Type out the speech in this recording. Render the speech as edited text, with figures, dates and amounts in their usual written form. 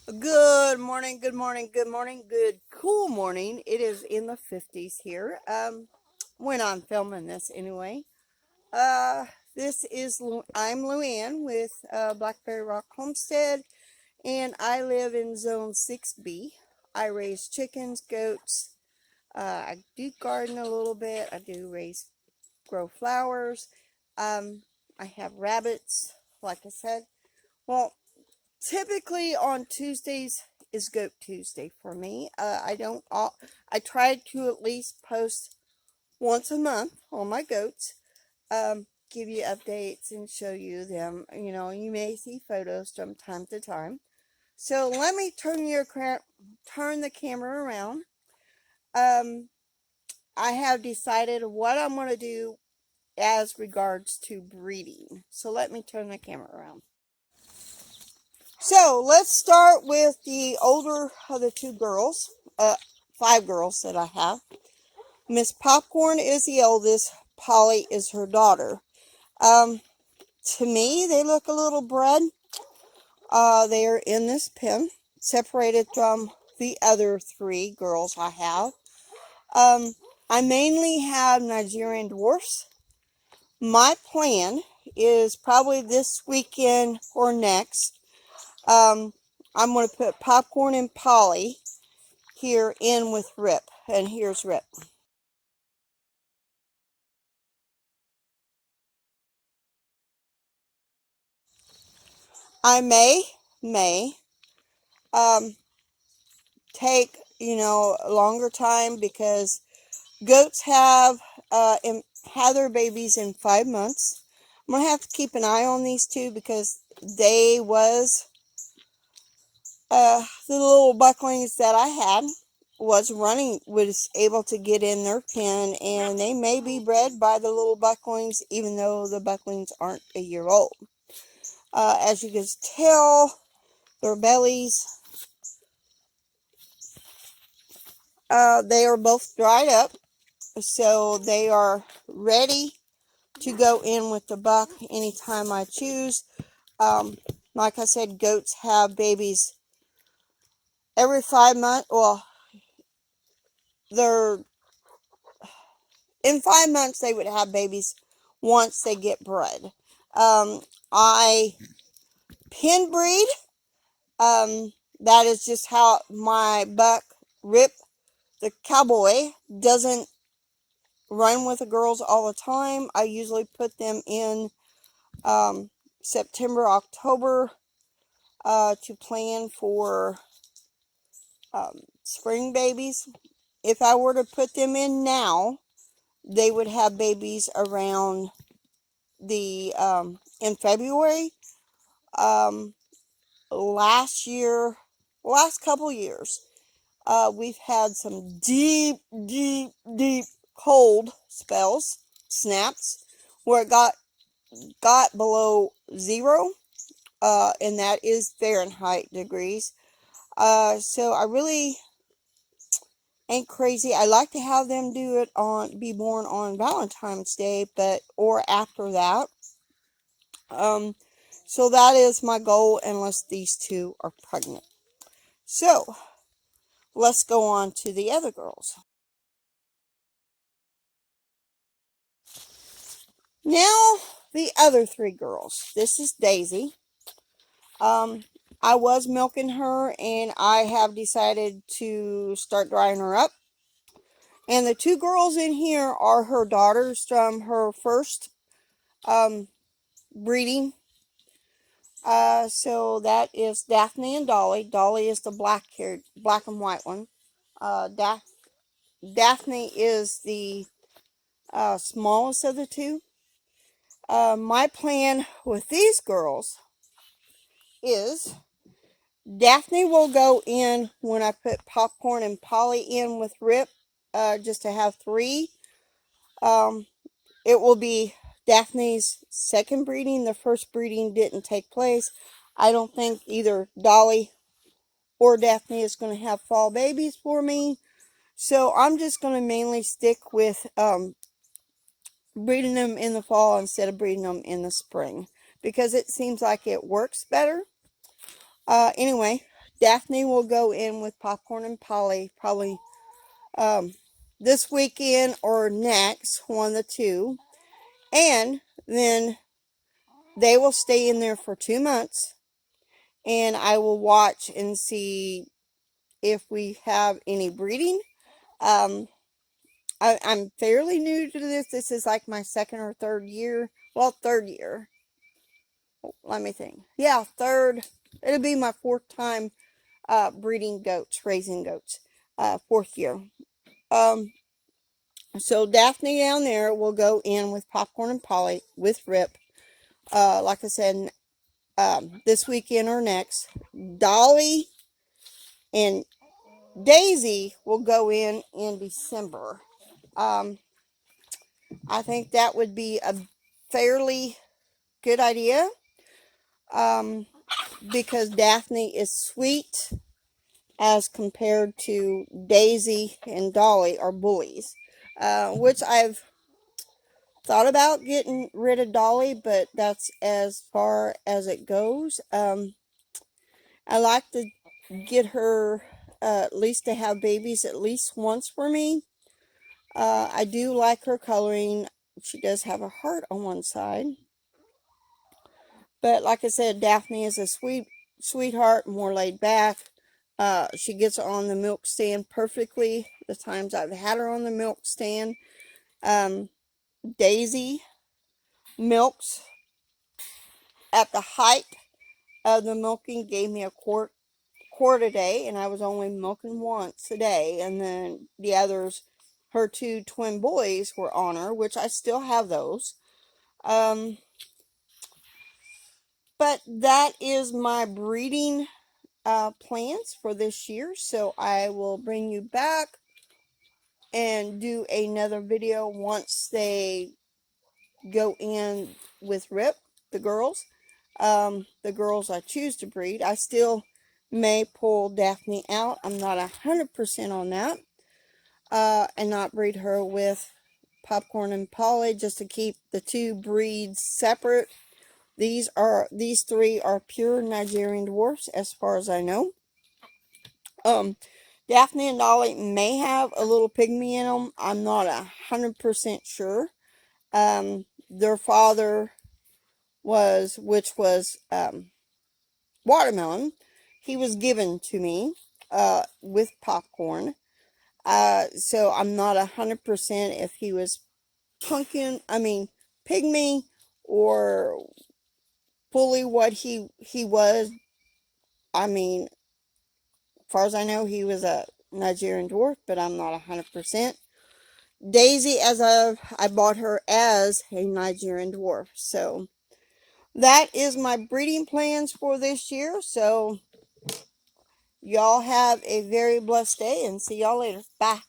Good morning, good morning, good morning, good cool morning. It is in the 50s here. When I'm filming this anyway. Uh I'm Luann with Blackberryrock Homestead, and I live in zone 6B. I raise chickens, goats. I do garden a little bit. I do grow flowers. I have rabbits, like I said. Well, typically on Tuesdays is Goat Tuesday for me. I try to at least post once a month on my goats. Give you updates and show you them. You may see photos from time to time. So let me turn the camera around. Um, I have decided what I'm going to do as regards to breeding. So let me turn the camera around. So let's start with the older of the two girls, five girls that I have. Miss Popcorn is the oldest. Polly is her daughter. Um, to me, they look a little bred. They are in this pen, separated from the other three girls I have. Um, I mainly have Nigerian dwarfs. My plan is probably this weekend or next. I'm going to put Popcorn and Polly here in with Rip. And here's Rip. I may, um, take, a longer time because goats have their babies in 5 months. I'm going to have to keep an eye on these two because the little bucklings that I had was able to get in their pen, and they may be bred by the little bucklings even though the bucklings aren't a year old. As you can tell, their bellies, they are both dried up, so they are ready to go in with the buck anytime I choose. Um, like I said, goats have babies every 5 months. Well, they're in 5 months they would have babies once they get bred. I pin breed. That is just how my buck Rip, the cowboy, doesn't run with the girls all the time. I usually put them in September, October to plan for spring babies. If I were to put them in now, they would have babies around the in February. Um, last couple years, we've had some deep cold spells, snaps, where it got below zero, and that is Fahrenheit degrees. So I really ain't crazy. I like to have them be born on Valentine's Day, or after that. Um, so that is my goal unless these two are pregnant. So let's go on to the other girls. Now the other three girls. This is Daisy. Um, I was milking her, and I have decided to start drying her up. And the two girls in here are her daughters from her first breeding. So that is Daphne and Dolly. Dolly is the black and white one. Uh, Daphne is the smallest of the two. My plan with these girls is Daphne will go in when I put Popcorn and Polly in with Rip, just to have three. Um, it will be Daphne's second breeding. The first breeding didn't take place. I don't think either Dolly or Daphne is going to have fall babies for me. So I'm just going to mainly stick with breeding them in the fall instead of breeding them in the spring, because it seems like it works better. Anyway, Daphne will go in with Popcorn and Polly probably this weekend or next, one of the two. And then they will stay in there for 2 months. And I will watch and see if we have any breeding. I'm fairly new to this. This is like my second or third year. Well, third year. Let me think. Yeah, third. It'll be my fourth time breeding goats, raising goats. Fourth year. So Daphne down there will go in with Popcorn and Polly with Rip. Like I said, this weekend or next. Dolly and Daisy will go in December. I think that would be a fairly good idea. Because Daphne is sweet as compared to Daisy and Dolly are bullies. Which I've thought about getting rid of Dolly, but that's as far as it goes. I like to get her at least to have babies at least once for me. I do like her coloring. She does have a heart on one side. But like I said, Daphne is a sweetheart, more laid back. She gets on the milk stand perfectly the times I've had her on the milk stand. Daisy milks at the height of the milking, gave me a quart a day, and I was only milking once a day. And then the others, her two twin boys, were on her, which I still have those. But that is my breeding plans for this year. So I will bring you back and do another video once they go in with Rip, the girls. The girls I choose to breed. I still may pull Daphne out. I'm not 100% on that. And not breed her with Popcorn and Polly, just to keep the two breeds separate. These three are pure Nigerian dwarfs as far as I know. Daphne and Dolly may have a little pygmy in them. I'm not 100% sure. Their father was, which was Watermelon. He was given to me with Popcorn. So I'm not 100% if he was pygmy, or fully what he was. As far as I know, he was a Nigerian dwarf, but I'm not 100%. Daisy, I bought her as a Nigerian dwarf. So that is my breeding plans for this year. So y'all have a very blessed day, and see y'all later. Bye.